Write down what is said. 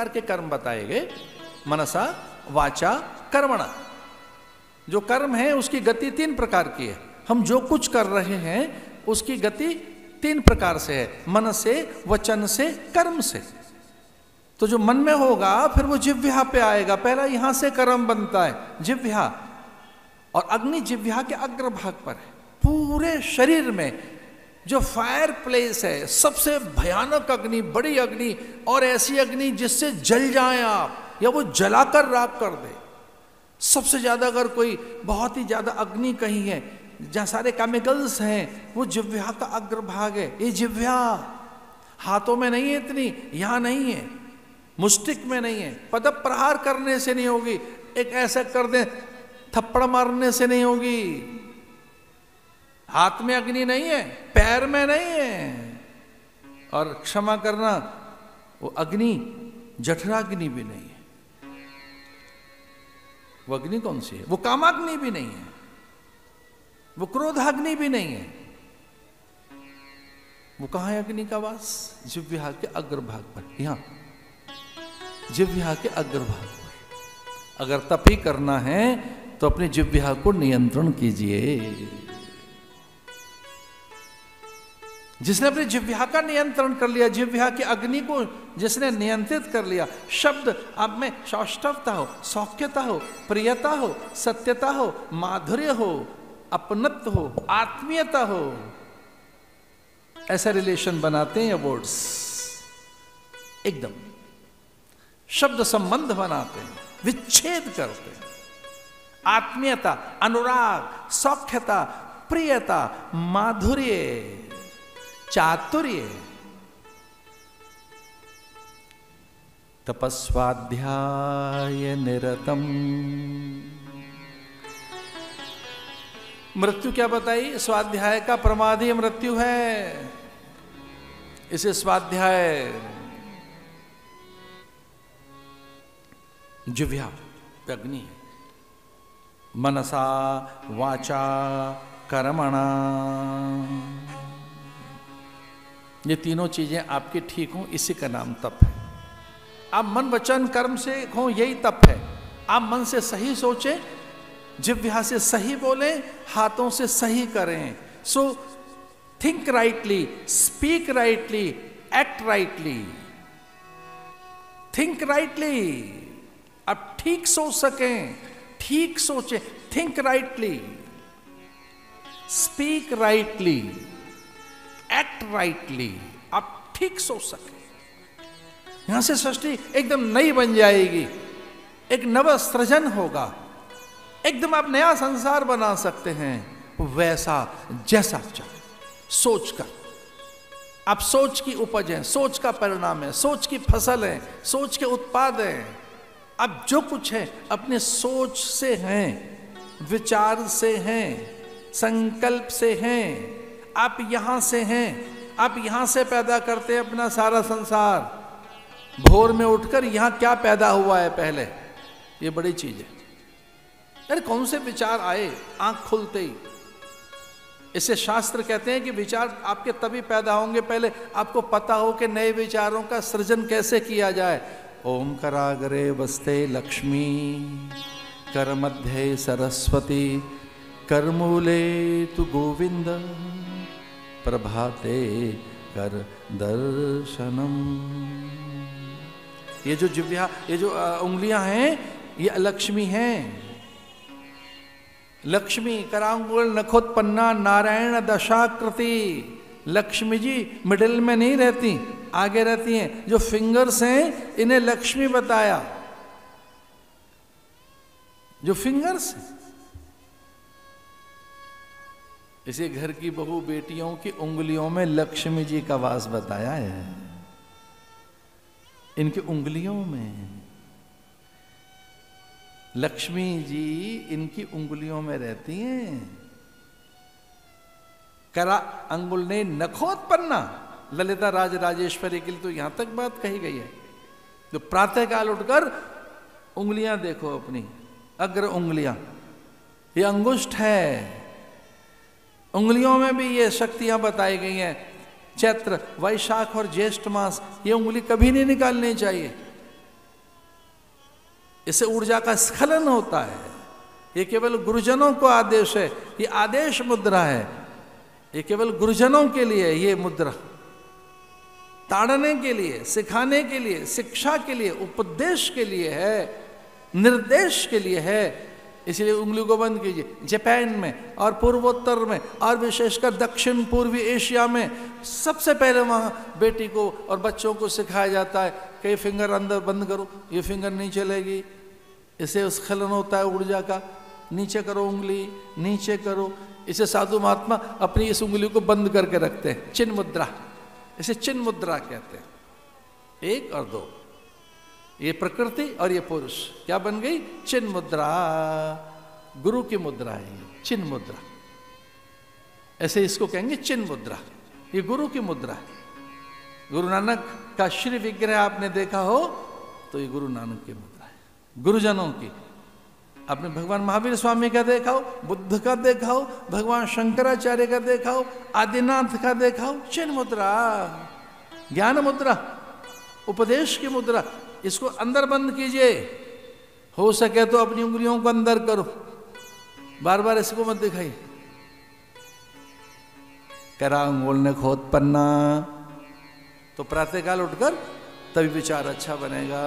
प्रकार के कर्म बताए गए, मनसा वाचा कर्मणा। जो कर्म है उसकी गति 3 प्रकार की है। हम जो कुछ कर रहे हैं उसकी गति 3 प्रकार से है, मन से, वचन से, कर्म से। तो जो मन में होगा फिर वो जिह्वा पे आएगा, पहला यहां से कर्म बनता है, जिह्वा। और अग्नि जिह्वा के अग्रभाग पर है। पूरे शरीर में जो फायर प्लेस है, सबसे भयानक अग्नि, बड़ी अग्नि, और ऐसी अग्नि जिससे जल जाए आप या वो जलाकर राख कर दे। सबसे ज्यादा अगर कोई बहुत ही ज्यादा अग्नि कहीं है जहां सारे केमिकल्स हैं, वो जिह्वा का अग्रभाग है। ये जिह्वा हाथों में नहीं है, इतनी यहां नहीं है, मुष्टिक में नहीं है, पद प्रहार करने से नहीं होगी, एक ऐसा कर दे थप्पड़ मारने से नहीं होगी। हाथ में अग्नि नहीं है, पैर में नहीं है। और क्षमा करना, वो अग्नि जठराग्नि भी नहीं है। वो अग्नि कौन सी है? वो कामाग्नि भी नहीं है, वो क्रोधाग्नि भी नहीं है। वो कहां है अग्नि का वास? जिह्वा के अग्रभाग पर, यहां जिह्वा के अग्रभाग पर। अगर तप ही करना है तो अपने जिह्वा को नियंत्रण कीजिए। जिसने अपने जिह्वा का नियंत्रण कर लिया, जिह्वा की अग्नि को जिसने नियंत्रित कर लिया, शब्द आप में सौष्ठवता हो, सौख्यता हो, प्रियता हो, सत्यता हो, माधुर्य हो, अपनत्व हो, आत्मीयता हो, ऐसा रिलेशन बनाते हैं वर्ड्स, एकदम शब्द संबंध बनाते हैं, विच्छेद करते हैं। आत्मीयता, अनुराग, सौख्यता, प्रियता, माधुर्य, चातुर्य। तपस्वाध्याय निरतम। मृत्यु क्या बताई? स्वाध्याय का प्रमादी मृत्यु है। इसे स्वाध्याय जिह्वा अग्नि है। मनसा वाचा कर्मणा, ये तीनों चीजें आपकी ठीक हों, इसी का नाम तप है। आप मन वचन कर्म से हो, यही तप है। आप मन से सही सोचें, जिह्वा से सही बोलें, हाथों से सही करें। So think rightly, speak rightly, act rightly. Think rightly, आप ठीक सोच सकें, ठीक सोचें। Think rightly, speak rightly, act rightly, आप ठीक सोच सकें। यहां से सृष्टि एकदम नई बन जाएगी, एक नव सृजन होगा, एकदम आप नया संसार बना सकते हैं, वैसा जैसा चाहे सोच कर। आप सोच की उपज हैं, सोच का परिणाम है, सोच की फसल है, सोच के उत्पाद हैं। आप जो कुछ है अपने सोच से हैं, विचार से हैं, संकल्प से हैं। आप यहां से हैं, आप यहां से पैदा करते हैं अपना सारा संसार। भोर में उठकर यहां क्या पैदा हुआ है पहले, ये बड़ी चीज है। अरे कौन से विचार आए आंख खुलते ही? इसे शास्त्र कहते हैं कि विचार आपके तभी पैदा होंगे, पहले आपको पता हो कि नए विचारों का सृजन कैसे किया जाए। ओम कराग्रे वस्ते लक्ष्मी, कर मध्य सरस्वती, कर मूले तु गोविंद, प्रभाते कर दर्शनम। ये जो जिह्वा, ये जो उंगलियां हैं, ये लक्ष्मी हैं। लक्ष्मी करांगुल नखोत्पन्ना नारायण दशाकृति। लक्ष्मी जी मिडिल में नहीं रहती, आगे रहती हैं। जो फिंगर्स हैं इन्हें लक्ष्मी बताया। जो फिंगर्स हैं, इसे घर की बहू बेटियों की उंगलियों में लक्ष्मी जी का वास बताया है। इनकी उंगलियों में लक्ष्मी जी इनकी उंगलियों में रहती हैं। करा अंगुल ने नखोत्पन्ना, ललिता राज राजेश्वरी के लिए तो यहां तक बात कही गई है। तो प्रातः काल उठकर उंगलियां देखो अपनी, अग्र उंगलियां, ये अंगुष्ठ है। उंगलियों में भी ये शक्तियां बताई गई हैं। चैत्र, वैशाख और ज्येष्ठ मास, ये उंगली कभी नहीं निकालनी चाहिए। इससे ऊर्जा का स्खलन होता है। ये केवल गुरुजनों को आदेश है, ये आदेश मुद्रा है, ये केवल गुरुजनों के लिए ये मुद्रा, ताड़ने के लिए, सिखाने के लिए, शिक्षा के लिए, उपदेश के लिए है, निर्देश के लिए है। इसलिए उंगली को बंद कीजिए। जापान में और पूर्वोत्तर में और विशेषकर दक्षिण पूर्वी एशिया में सबसे पहले वहाँ बेटी को और बच्चों को सिखाया जाता है कि ये फिंगर अंदर बंद करो, ये फिंगर नहीं चलेगी, इसे स्खलन होता है ऊर्जा का। नीचे करो उंगली, नीचे करो। इसे साधु महात्मा अपनी इस उंगली को बंद करके रखते हैं, चिन्ह मुद्रा, इसे चिन्ह मुद्रा कहते हैं। 1 और 2, ये प्रकृति और ये पुरुष क्या बन गई? चिन्ह मुद्रा। गुरु की मुद्रा है ये, चिन्ह मुद्रा। ऐसे इसको कहेंगे चिन्ह मुद्रा, ये गुरु की मुद्रा है। गुरु नानक का श्री विग्रह आपने देखा हो तो ये गुरु नानक की मुद्रा है, गुरुजनों की। आपने भगवान महावीर स्वामी का देखा हो, बुद्ध का देखा हो, भगवान शंकराचार्य का देखा हो, आदिनाथ का देखा हो, चिन्ह मुद्रा, ज्ञान मुद्रा, उपदेश की मुद्रा। इसको अंदर बंद कीजिए, हो सके तो अपनी उंगलियों को अंदर करो, बार बार इसको मत दिखाइए। करा अंगुल ने खोद पन्ना, तो प्रातःकाल उठकर तभी विचार अच्छा बनेगा।